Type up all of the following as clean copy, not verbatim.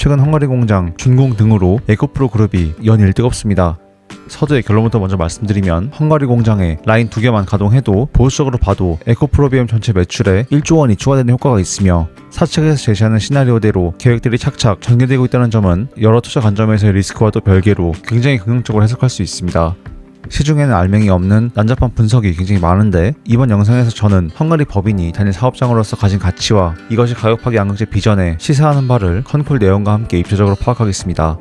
최근 헝가리 공장, 준공 등으로 에코프로 그룹이 연일 뜨겁습니다. 서두의 결론부터 먼저 말씀드리면 헝가리 공장에 라인 2개만 가동해도 보수적으로 봐도 에코프로비움 전체 매출에 1조 원이 추가되는 효과가 있으며 사측에서 제시하는 시나리오대로 계획들이 착착 전개되고 있다는 점은 여러 투자 관점에서의 리스크와 또 별개로 굉장히 긍정적으로 해석할 수 있습니다. 시중에는 알맹이 없는 난잡한 분석이 굉장히 많은데 이번 영상에서 저는 헝가리 법인이 단일 사업장으로서 가진 가치와 이것이 가격 파괴 양극재 비전에 시사하는 바를 컨콜 내용과 함께 입체적으로 파악하겠습니다.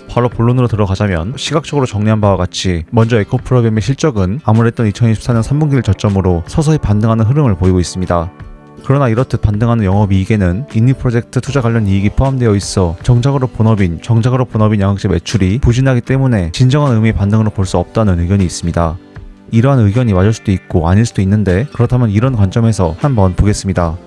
바로 본론으로 들어가자면 시각적으로 정리한 바와 같이 먼저 에코프로비움의 실적은 아무래도 2024년 3분기를 저점으로 서서히 반등하는 흐름을 보이고 있습니다. 그러나 이렇듯 반등하는 영업이익에는 인리 프로젝트 투자 관련 이익이 포함되어 있어 정작으로 본업인 양극재 매출이 부진하기 때문에 진정한 의미의 반등으로 볼 수 없다는 의견이 있습니다. 이러한 의견이 맞을 수도 있고 아닐 수도 있는데 그렇다면 이런 관점에서 한번 보겠습니다.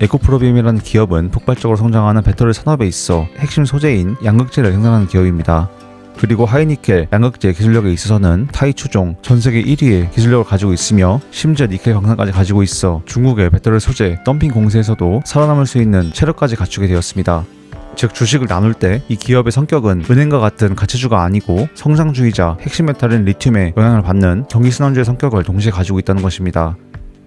에코프로비움이라는 기업은 폭발적으로 성장하는 배터리 산업에 있어 핵심 소재인 양극재를 생산하는 기업입니다. 그리고 하이니켈 양극재 기술력에 있어서는 타이 추종 전세계 1위의 기술력을 가지고 있으며 심지어 니켈 광산까지 가지고 있어 중국의 배터리 소재 덤핑 공세에서도 살아남을 수 있는 체력까지 갖추게 되었습니다. 즉 주식을 나눌 때 이 기업의 성격은 은행과 같은 가치주가 아니고 성장주의자 핵심 메탈인 리튬에 영향을 받는 경기순환주의 성격을 동시에 가지고 있다는 것입니다.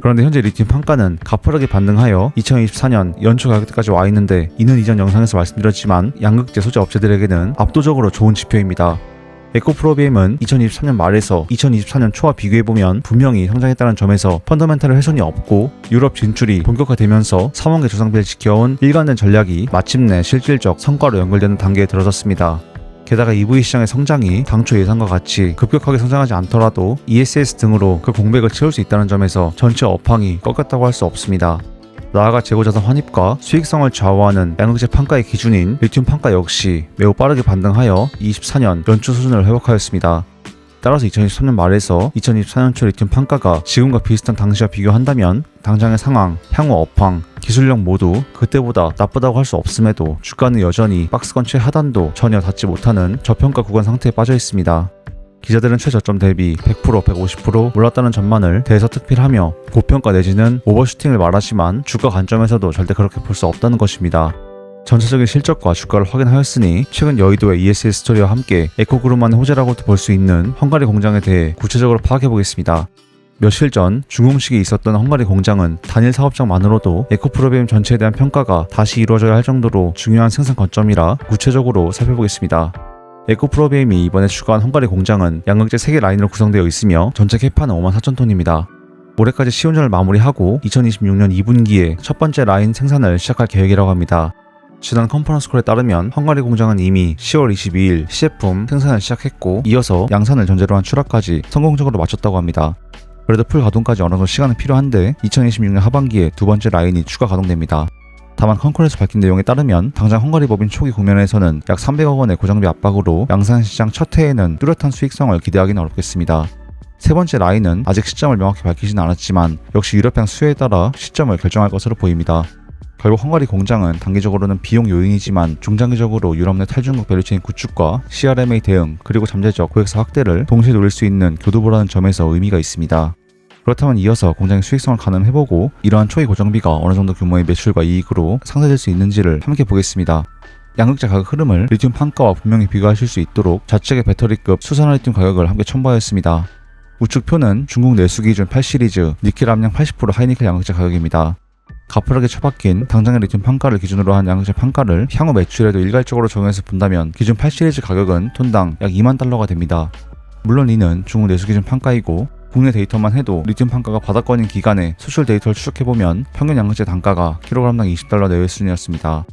그런데 현재 리튬 판가는 가파르게 반등하여 2024년 연초 가격대까지 와 있는데 이는 이전 영상에서 말씀드렸지만 양극재 소재 업체들에게는 압도적으로 좋은 지표입니다. 에코프로비움은 2023년 말에서 2024년 초와 비교해보면 분명히 성장했다는 점에서 펀더멘탈 훼손이 없고 유럽 진출이 본격화되면서 3원계 조상비를 지켜온 일관된 전략이 마침내 실질적 성과로 연결되는 단계에 들어섰습니다. 게다가 EV 시장의 성장이 당초 예상과 같이 급격하게 성장하지 않더라도 ESS 등으로 그 공백을 채울 수 있다는 점에서 전체 업황이 꺾였다고 할 수 없습니다. 나아가 재고자산 환입과 수익성을 좌우하는 양극재 판가의 기준인 리튬 판가 역시 매우 빠르게 반등하여 24년 연초 수준을 회복하였습니다. 따라서 2023년 말에서 2024년 초 리튬 판가가 지금과 비슷한 당시와 비교한다면 당장의 상황, 향후 업황, 기술력 모두 그때보다 나쁘다고 할 수 없음에도 주가는 여전히 박스권 최하단도 전혀 닿지 못하는 저평가 구간 상태에 빠져 있습니다. 기자들은 최저점 대비 100%, 150% 올랐다는 전망을 대서특필하며 고평가 내지는 오버슈팅을 말하지만 주가 관점에서도 절대 그렇게 볼 수 없다는 것입니다. 전체적인 실적과 주가를 확인하였으니 최근 여의도의 ESS 스토리와 함께 에코그룹만의 호재라고도 볼 수 있는 헝가리 공장에 대해 구체적으로 파악해보겠습니다. 며칠 전 준공식이 있었던 헝가리 공장은 단일 사업장만으로도 에코프로비움 전체에 대한 평가가 다시 이루어져야 할 정도로 중요한 생산 거점이라 구체적으로 살펴보겠습니다. 에코프로비움이 이번에 추가한 헝가리 공장은 양극재 3개 라인으로 구성되어 있으며 전체 캐파는 54,000톤입니다. 올해까지 시운전을 마무리하고 2026년 2분기에 첫 번째 라인 생산을 시작할 계획이라고 합니다. 지난 컨퍼런스콜에 따르면 헝가리 공장은 이미 10월 22일 시제품 생산을 시작했고 이어서 양산을 전제로 한 출하까지 성공적으로 마쳤다고 합니다. 그래도 풀 가동까지 어느 정도 시간은 필요한데 2026년 하반기에 두 번째 라인이 추가 가동됩니다. 다만 컨콜에서 밝힌 내용에 따르면 당장 헝가리 법인 초기 국면에서는 약 300억 원의 고정비 압박으로 양산 시장 첫 해에는 뚜렷한 수익성을 기대하기는 어렵겠습니다. 세 번째 라인은 아직 시점을 명확히 밝히진 않았지만 역시 유럽향 수요에 따라 시점을 결정할 것으로 보입니다. 결국 헝가리 공장은 단기적으로는 비용 요인이지만 중장기적으로 유럽 내 탈중국 밸류체인 구축과 CRMA 대응 그리고 잠재적 고객사 확대를 동시에 노릴 수 있는 교두보라는 점에서 의미가 있습니다. 그렇다면 이어서 공장의 수익성을 가늠해보고 이러한 초기 고정비가 어느 정도 규모의 매출과 이익으로 상쇄될 수 있는지를 함께 보겠습니다. 양극재 가격 흐름을 리튬 판가와 분명히 비교하실 수 있도록 좌측의 배터리급 수산화 리튬 가격을 함께 첨부하였습니다. 우측표는 중국 내수 기준 8시리즈 니켈 함량 80% 하이니켈 양극재 가격입니다. 가파르게 처박힌 당장의 리튬 판가를 기준으로 한 양극재 판가를 향후 매출에도 일괄적으로 적용해서 본다면 기준 8시리즈 가격은 톤당 약 2만 달러가 됩니다. 물론 이는 중국 내수 기준 판가이고 국내 데이터만 해도 리튬 판가가 바닥권인 기간에 수출 데이터를 추적해보면 평균 양극재 단가가 킬로그램당 20달러 내외 수준이었습니다.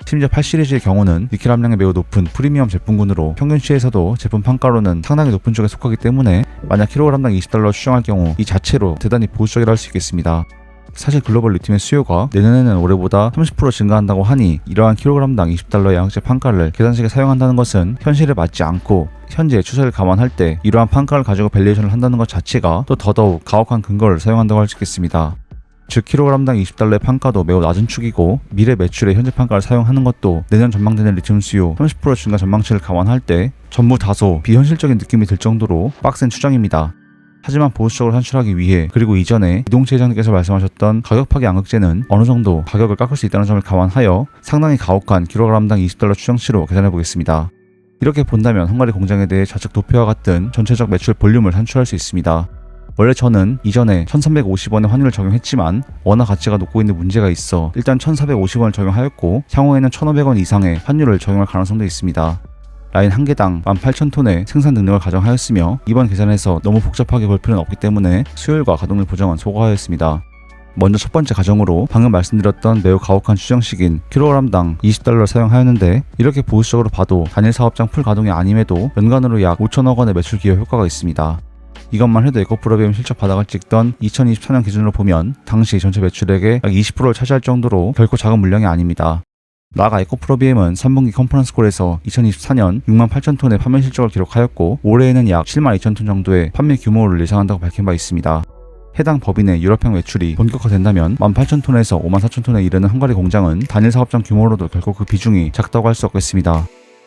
심지어 8시리즈의 경우는 니켈 함량이 매우 높은 프리미엄 제품군으로 평균치에서도 제품 판가로는 상당히 높은 쪽에 속하기 때문에 만약 킬로그램당 20달러 추정할 경우 이 자체로 대단히 보수적이라 할 수 있겠습니다. 사실 글로벌 리튬의 수요가 내년에는 올해보다 30% 증가한다고 하니 이러한 킬로그램당 20달러의 양극재 판가를 계산식에 사용한다는 것은 현실에 맞지 않고 현재 추세를 감안할 때 이러한 판가를 가지고 밸류에이션을 한다는 것 자체가 또 더더욱 가혹한 근거를 사용한다고 할 수 있겠습니다. 즉 킬로그램당 20달러의 판가도 매우 낮은 축이고 미래 매출의 현재 판가를 사용하는 것도 내년 전망되는 리튬 수요 30% 증가 전망치를 감안할 때 전부 다소 비현실적인 느낌이 들 정도로 빡센 추정입니다. 하지만 보수적으로 산출하기 위해 그리고 이전에 이동채 회장님께서 말씀하셨던 가격 파괴 양극재는 어느 정도 가격을 깎을 수 있다는 점을 감안하여 상당히 가혹한 킬로그램당 $20 추정치로 계산해 보겠습니다. 이렇게 본다면 헝가리 공장에 대해 좌측 도표와 같은 전체적 매출 볼륨을 산출할 수 있습니다. 원래 저는 이전에 1350원의 환율을 적용했지만 원화 가치가 높고 있는 문제가 있어 일단 1450원을 적용하였고 향후에는 1500원 이상의 환율을 적용할 가능성도 있습니다. 라인 한 개당 18,000톤의 생산 능력을 가정하였으며 이번 계산에서 너무 복잡하게 볼 필요는 없기 때문에 수요일과 가동률 보정은 소거하였습니다. 먼저 첫 번째 가정으로 방금 말씀드렸던 매우 가혹한 추정식인 킬로그램당 $20를 사용하였는데 이렇게 보수적으로 봐도 단일 사업장 풀 가동이 아님에도 연간으로 약 5천억 원의 매출 기여 효과가 있습니다. 이것만 해도 에코프로비움 실적 바닥을 찍던 2024년 기준으로 보면 당시 전체 매출액의 약 20%를 차지할 정도로 결코 작은 물량이 아닙니다. 나아가 에코프로비움은 3분기 컨퍼런스콜에서 2024년 68,000톤의 판매 실적을 기록하였고 올해에는 약 72,000톤 정도의 판매 규모를 예상한다고 밝힌 바 있습니다. 해당 법인의 유럽향 매출이 본격화된다면 18,000톤에서 54,000톤에 이르는 헝가리 공장은 단일 사업장 규모로도 결코 그 비중이 작다고 할 수 없겠습니다.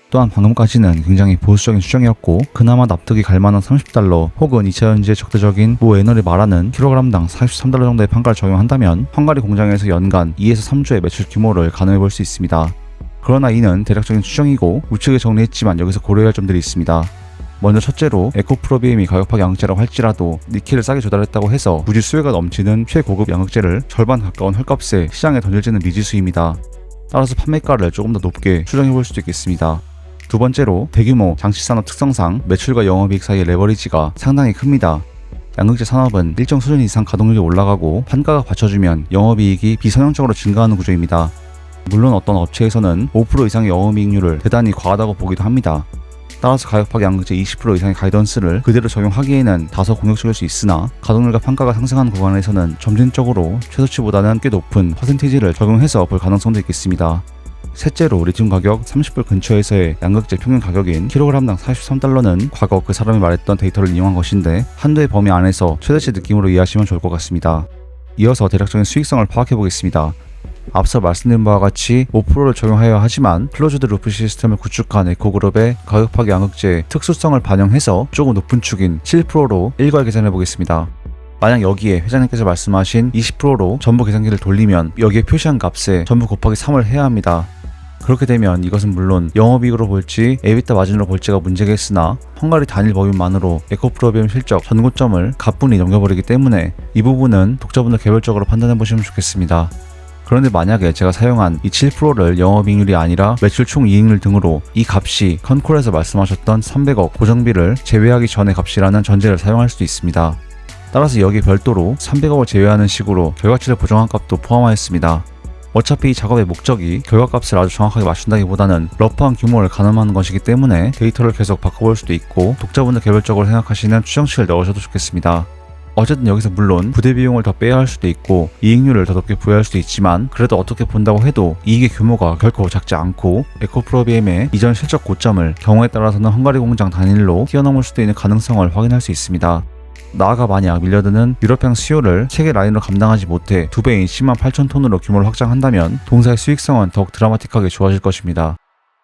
또한 방금까지는 굉장히 보수적인 추정이었고 그나마 납득이 갈만한 $30 혹은 2차 전지의 적대적인 모 에너를 말하는 킬로그램당 $43 정도의 판가를 적용한다면 헝가리 공장에서 연간 2에서 3조의 매출 규모를 가늠해 볼 수 있습니다. 그러나 이는 대략적인 추정이고 우측에 정리했지만 여기서 고려해야 할 점들이 있습니다. 먼저 첫째로 에코프로비움이 가격 파괴 양극재라고 할지라도 니켈을 싸게 조달했다고 해서 굳이 수요가 넘치는 최고급 양극재를 절반 가까운 헐값에 시장에 던질지는 미지수입니다. 따라서 판매가를 조금 더 높게 추정해 볼 수도 있겠습니다. 두 번째로 대규모 장치산업 특성상 매출과 영업이익 사이의 레버리지가 상당히 큽니다. 양극재 산업은 일정 수준 이상 가동률이 올라가고 판가가 받쳐주면 영업이익이 비선형적으로 증가하는 구조입니다. 물론 어떤 업체에서는 5% 이상의 영업이익률을 대단히 과하다고 보기도 합니다. 따라서 가격 파괴 양극재 20% 이상의 가이던스를 그대로 적용하기에는 다소 공격적일 수 있으나 가동률과 판가가 상승하는 구간에서는 점진적으로 최소치보다는 꽤 높은 퍼센티지를 적용해서 볼 가능성도 있겠습니다. 셋째로 리튬 가격 30불 근처에서의 양극재 평균 가격인 킬로그램당 $43는 과거 그 사람이 말했던 데이터를 이용한 것인데 한도의 범위 안에서 최대치 느낌으로 이해하시면 좋을 것 같습니다. 이어서 대략적인 수익성을 파악해 보겠습니다. 앞서 말씀드린 바와 같이 5%를 적용하여야 하지만 클로즈드 루프 시스템을 구축한 에코그룹의 가격 파괴 양극재의 특수성을 반영해서 조금 높은 축인 7%로 일괄 계산해 보겠습니다. 만약 여기에 회장님께서 말씀하신 20%로 전부 계산기를 돌리면 여기에 표시한 값에 전부 곱하기 3을 해야 합니다. 그렇게 되면 이것은 물론 영업이익으로 볼지 에비타 마진으로 볼지가 문제겠으나 헝가리 단일 법인만으로 에코프로비움 실적 전고점을 가뿐히 넘겨버리기 때문에 이 부분은 독자분들 개별적으로 판단해 보시면 좋겠습니다. 그런데 만약에 제가 사용한 이 7%를 영업이익률이 아니라 매출 총 이익률 등으로 이 값이 컨콜에서 말씀하셨던 300억 고정비를 제외하기 전의 값이라는 전제를 사용할 수도 있습니다. 따라서 여기 별도로 300억을 제외하는 식으로 결과치를 보정한 값도 포함하였습니다. 어차피 이 작업의 목적이 결과값을 아주 정확하게 맞춘다기보다는 러프한 규모를 가늠하는 것이기 때문에 데이터를 계속 바꿔볼 수도 있고 독자분들 개별적으로 생각하시는 추정치를 넣으셔도 좋겠습니다. 어쨌든 여기서 물론 부대 비용을 더 빼야 할 수도 있고 이익률을 더 높게 부여할 수도 있지만 그래도 어떻게 본다고 해도 이익의 규모가 결코 작지 않고 에코프로비움의 이전 실적 고점을 경우에 따라서는 헝가리 공장 단일로 뛰어넘을 수도 있는 가능성을 확인할 수 있습니다. 나아가 만약 밀려드는 유럽향 수요를 세계 라인으로 감당하지 못해 2배인 108,000톤으로 규모를 확장한다면 동사의 수익성은 더욱 드라마틱하게 좋아질 것입니다.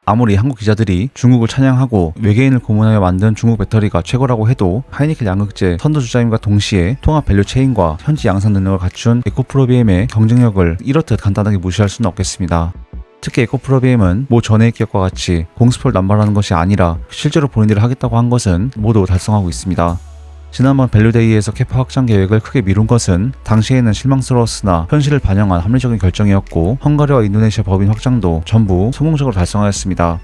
아무리 한국 기자들이 중국을 찬양하고 외계인을 고문하여 만든 중국 배터리가 최고라고 해도 하이니켈 양극재 선두주자임과 동시에 통합 밸류 체인과 현지 양산 능력을 갖춘 에코프로비움의 경쟁력을 이렇듯 간단하게 무시할 수는 없겠습니다. 특히 에코프로비움은 모 전해액 기업과 같이 공수표를 남발하는 것이 아니라 실제로 본인들이 하겠다고 한 것은 모두 달성하고 있습니다. 지난번 밸류데이에서 캐파 확장 계획을 크게 미룬 것은 당시에는 실망스러웠으나 현실을 반영한 합리적인 결정이었고 헝가리와 인도네시아 법인 확장도 전부 성공적으로 달성하였습니다.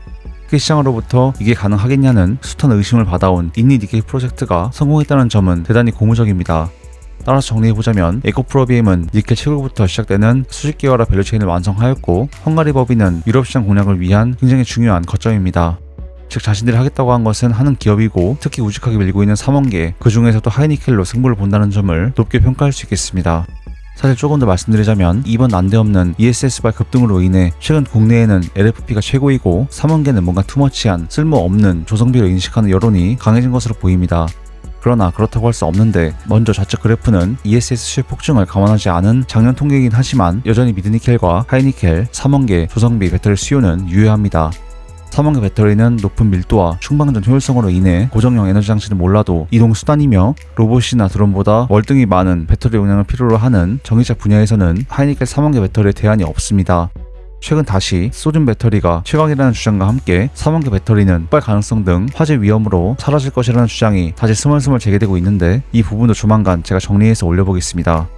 세계 시장으로부터 이게 가능하겠냐는 숱한 의심을 받아온 인니 니켈 프로젝트가 성공했다는 점은 대단히 고무적입니다. 따라서 정리해보자면 에코프로비움은 니켈 채굴부터 시작되는 수십 개월의 밸류체인을 완성하였고 헝가리 법인은 유럽 시장 공략을 위한 굉장히 중요한 거점입니다. 즉 자신들이 하겠다고 한 것은 하는 기업이고 특히 우직하게 밀고 있는 3원계 그 중에서도 하이니켈로 승부를 본다는 점을 높게 평가할 수 있겠습니다. 사실 조금 더 말씀드리자면 이번 난데없는 ESS 발 급등으로 인해 최근 국내에는 LFP가 최고이고 3원계는 뭔가 투머치한 쓸모없는 조성비로 인식하는 여론이 강해진 것으로 보입니다. 그러나 그렇다고 할 수 없는데 먼저 좌측 그래프는 ESS 수요 폭증을 감안하지 않은 작년 통계이긴 하지만 여전히 미드니켈과 하이니켈, 3원계 조성비 배터리 수요는 유효합니다. 3원계 배터리는 높은 밀도와 충방전 효율성으로 인해 고정형 에너지 장치는 몰라도 이동 수단이며 로봇이나 드론보다 월등히 많은 배터리 용량을 필요로 하는 전기차 분야에서는 하이니켈 3원계 배터리의 대안이 없습니다. 최근 다시 소듐 배터리가 최강이라는 주장과 함께 3원계 배터리는 폭발 가능성 등 화재 위험으로 사라질 것이라는 주장이 다시 스멀스멀 재개되고 있는데 이 부분도 조만간 제가 정리해서 올려보겠습니다.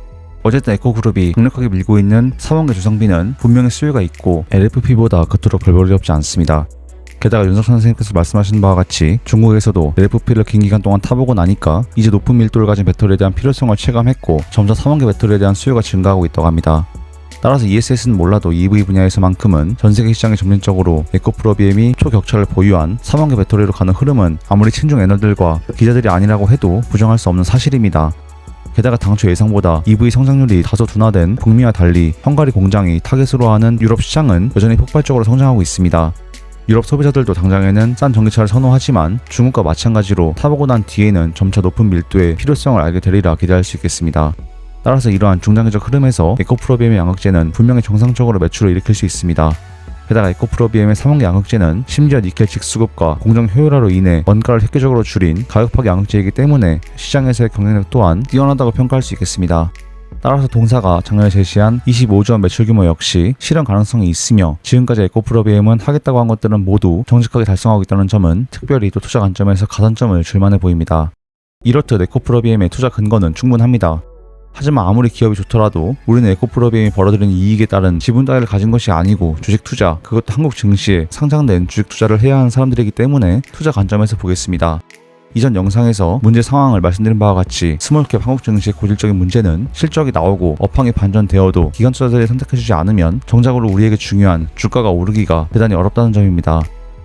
어쨌든 에코그룹이 강력하게 밀고 있는 3원계 조성비는 분명히 수요가 있고 LFP보다 그토록 별 볼이 없지 않습니다. 게다가 윤석 선생님께서 말씀하신 바와 같이 중국에서도 LFP를 긴 기간 동안 타보고 나니까 이제 높은 밀도를 가진 배터리에 대한 필요성을 체감했고 점차 3원계 배터리에 대한 수요가 증가하고 있다고 합니다. 따라서 ESS는 몰라도 EV 분야에서만큼은 전세계 시장이 점진적으로 에코프로비엠이 초격차를 보유한 3원계 배터리로 가는 흐름은 아무리 친중 애널들과 기자들이 아니라고 해도 부정할 수 없는 사실입니다. 게다가 당초 예상보다 EV 성장률이 다소 둔화된 북미와 달리 헝가리 공장이 타겟으로 하는 유럽 시장은 여전히 폭발적으로 성장하고 있습니다. 유럽 소비자들도 당장에는 싼 전기차를 선호하지만 중국과 마찬가지로 타보고 난 뒤에는 점차 높은 밀도의 필요성을 알게 되리라 기대할 수 있겠습니다. 따라서 이러한 중장기적 흐름에서 에코프로비엠의 양극재는 분명히 정상적으로 매출을 일으킬 수 있습니다. 게다가 에코프로비엠의 3원계 양극재는 심지어 니켈 직수급과 공정 효율화로 인해 원가를 획기적으로 줄인 가격파괴 양극재이기 때문에 시장에서의 경쟁력 또한 뛰어나다고 평가할 수 있겠습니다. 따라서 동사가 작년에 제시한 25조 원 매출 규모 역시 실현 가능성이 있으며 지금까지 에코프로비엠은 하겠다고 한 것들은 모두 정직하게 달성하고 있다는 점은 특별히 또 투자 관점에서 가산점을 줄만해 보입니다. 이렇듯 에코프로비엠의 투자 근거는 충분합니다. 하지만 아무리 기업이 좋더라도 우리는 에코프로비엠이 벌어들이는 이익에 따른 지분 따위를 가진 것이 아니고 주식 투자, 그것도 한국 증시에 상장된 주식 투자를 해야 하는 사람들이기 때문에 투자 관점에서 보겠습니다. 이전 영상에서 문제 상황을 말씀드린 바와 같이 스몰캡 한국 증시의 고질적인 문제는 실적이 나오고 업황이 반전되어도 기관 투자자들이 선택해주지 않으면 정작으로 우리에게 중요한 주가가 오르기가 대단히 어렵다는 점입니다.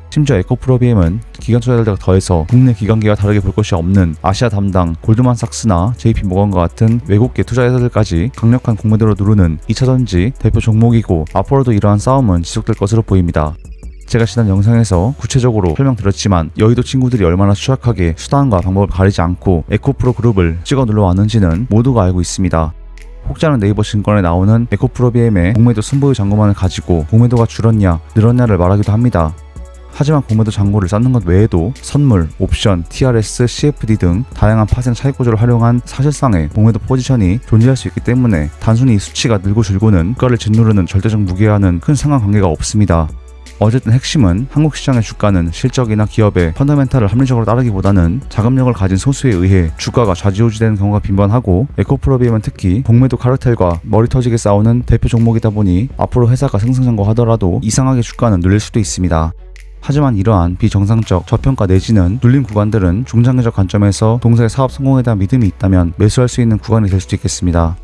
심지어 에코프로비엠은 기관 투자자들과 더해서 국내 기관계와 다르게 볼 것이 없는 아시아 담당 골드만삭스나 JP모건과 같은 외국계 투자회사들까지 강력한 공매도로 누르는 2차전지 대표 종목이고 앞으로도 이러한 싸움은 지속될 것으로 보입니다. 제가 지난 영상에서 구체적으로 설명드렸지만 여의도 친구들이 얼마나 추악하게 수단과 방법을 가리지 않고 에코프로 그룹을 찍어 눌러왔는지는 모두가 알고 있습니다. 혹자는 네이버 증권에 나오는 에코프로비엠의 공매도 순보유 잔고만을 가지고 공매도가 줄었냐 늘었냐를 말하기도 합니다. 하지만 공매도 잔고를 쌓는 것 외에도 선물, 옵션, TRS, CFD 등 다양한 파생 차익 구조를 활용한 사실상의 공매도 포지션이 존재할 수 있기 때문에 단순히 이 수치가 늘고 줄고는 주가를 짓누르는 절대적 무게와는 큰 상관관계가 없습니다. 어쨌든 핵심은 한국 시장의 주가는 실적이나 기업의 펀더멘탈을 합리적으로 따르기보다는 자금력을 가진 소수에 의해 주가가 좌지우지되는 경우가 빈번하고 에코프로비엠은 특히 공매도 카르텔과 머리 터지게 싸우는 대표 종목이다 보니 앞으로 회사가 승승장구하더라도 이상하게 주가는 눌릴 수도 있습니다. 하지만 이러한 비정상적 저평가 내지는 눌림 구간들은 중장기적 관점에서 동사의 사업 성공에 대한 믿음이 있다면 매수할 수 있는 구간이 될 수도 있겠습니다.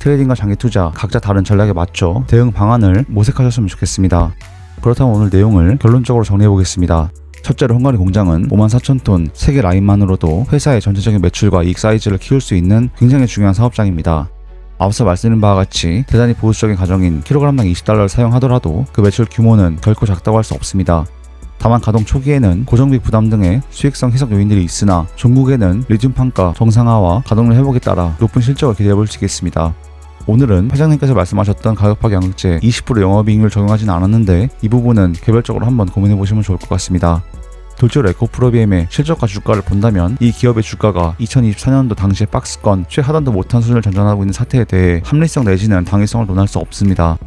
트레이딩과 장기 투자 각자 다른 전략에 맞춰 대응 방안을 모색하셨으면 좋겠습니다. 그렇다면 오늘 내용을 결론적으로 정리해보겠습니다. 첫째로 헝가리 공장은 54,000톤 세계 라인만으로도 회사의 전체적인 매출과 이익 사이즈를 키울 수 있는 굉장히 중요한 사업장입니다. 앞서 말씀드린 바와 같이 대단히 보수적인 가정인 킬로그램당 $20를 사용하더라도 그 매출 규모는 결코 작다고 할 수 없습니다. 다만 가동 초기에는 고정비 부담 등의 수익성 희석 요인들이 있으나 종국에는 리튬 판가 정상화와 가동률 회복에 따라 높은 실적을 기대해볼 수 있겠습니다. 오늘은 회장님께서 말씀하셨던 가격파괴 양극재 20% 영업이익률 적용하지는 않았는데 이 부분은 개별적으로 한번 고민해보시면 좋을 것 같습니다. 둘째로 에코프로비엠의 실적과 주가를 본다면 이 기업의 주가가 2024년도 당시의 박스권 최하단도 못한 수준을 전전하고 있는 사태에 대해 합리성 내지는 당위성을 논할 수 없습니다.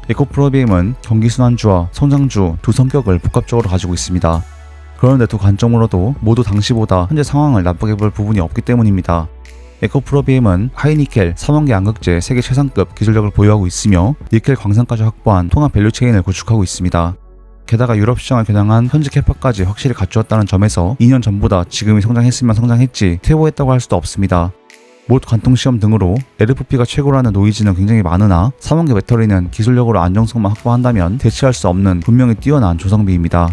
에코프로비엠은 경기순환주와 성장주 두 성격을 복합적으로 가지고 있습니다. 그런데 두 관점으로도 모두 당시보다 현재 상황을 나쁘게 볼 부분이 없기 때문입니다. 에코프로비엠은 하이니켈 3원계 양극재 세계 최상급 기술력을 보유하고 있으며 니켈 광산까지 확보한 통합 밸류체인을 구축하고 있습니다. 게다가 유럽 시장을 겨냥한 현지 캐파까지 확실히 갖추었다는 점에서 2년 전보다 지금이 성장했으면 성장했지 퇴보했다고 할 수도 없습니다. 못 관통시험 등으로 LFP가 최고라는 노이즈는 굉장히 많으나 3원계 배터리는 기술력으로 안정성만 확보한다면 대체할 수 없는 분명히 뛰어난 조성비입니다.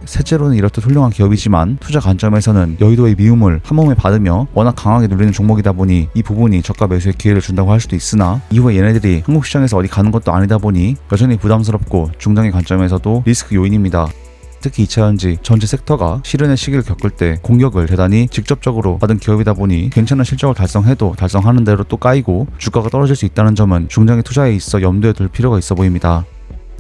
셋째로는 이렇듯 훌륭한 기업이지만 투자 관점에서는 여의도의 미움을 한몸에 받으며 워낙 강하게 눌리는 종목이다 보니 이 부분이 저가 매수의 기회를 준다고 할 수도 있으나 이후에 얘네들이 한국 시장에서 어디 가는 것도 아니다 보니 여전히 부담스럽고 중장기 관점에서도 리스크 요인입니다. 특히 2차전지 전체 섹터가 실현의 시기를 겪을 때 공격을 대단히 직접적으로 받은 기업이다 보니 괜찮은 실적을 달성해도 달성하는 대로 또 까이고 주가가 떨어질 수 있다는 점은 중장기 투자에 있어 염두에 둘 필요가 있어 보입니다.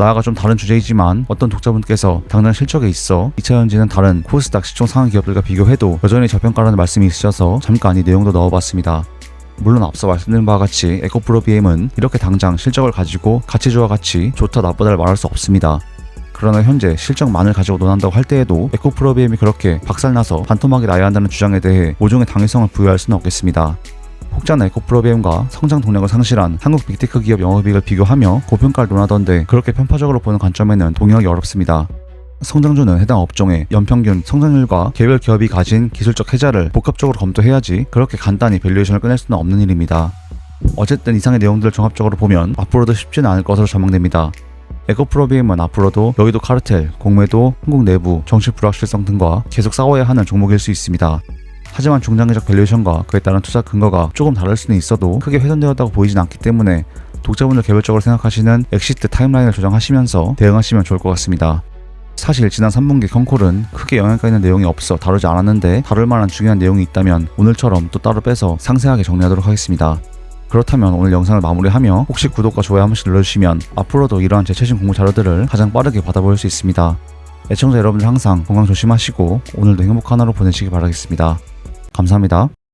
나아가 좀 다른 주제이지만 어떤 독자분께서 당장 실적에 있어 2차 전지는 다른 코스닥 시총 상위 기업들과 비교해도 여전히 저평가라는 말씀이 있으셔서 잠깐 이 내용도 넣어봤습니다. 물론 앞서 말씀드린 바와 같이 에코프로비엠은 이렇게 당장 실적을 가지고 가치주와 같이 좋다 나쁘다를 말할 수 없습니다. 그러나 현재 실적만을 가지고 논한다고 할 때에도 에코프로비엠이 그렇게 박살나서 반토막이 나야 한다는 주장에 대해 모종의 당위성을 부여할 수는 없겠습니다. 혹자는 에코프로비엠과 성장 동력을 상실한 한국 빅테크 기업 영업이익을 비교하며 고평가를 논하던데 그렇게 편파적으로 보는 관점에는 동의하기 어렵습니다. 성장주는 해당 업종의 연평균 성장률과 개별 기업이 가진 기술적 혜자를 복합적으로 검토해야지 그렇게 간단히 밸류에이션을 꺼낼 수는 없는 일입니다. 어쨌든 이상의 내용들을 종합적으로 보면 앞으로도 쉽지는 않을 것으로 전망됩니다. 에코프로비엠은 앞으로도 여의도 카르텔, 공매도, 한국 내부, 정치 불확실성 등과 계속 싸워야 하는 종목일 수 있습니다. 하지만 중장기적 밸류에이션과 그에 따른 투자 근거가 조금 다를 수는 있어도 크게 훼손되었다고 보이진 않기 때문에 독자분들 개별적으로 생각하시는 엑시트 타임라인을 조정하시면서 대응하시면 좋을 것 같습니다. 사실 지난 3분기 컨콜은 크게 영향가 있는 내용이 없어 다루지 않았는데 다룰 만한 중요한 내용이 있다면 오늘처럼 또 따로 빼서 상세하게 정리하도록 하겠습니다. 그렇다면 오늘 영상을 마무리하며 혹시 구독과 좋아요 한 번씩 눌러주시면 앞으로도 이러한 제 최신 공부 자료들을 가장 빠르게 받아볼 수 있습니다. 애청자 여러분들 항상 건강 조심하시고 오늘도 행복한 하루 보내시기 바라겠습니다. 감사합니다.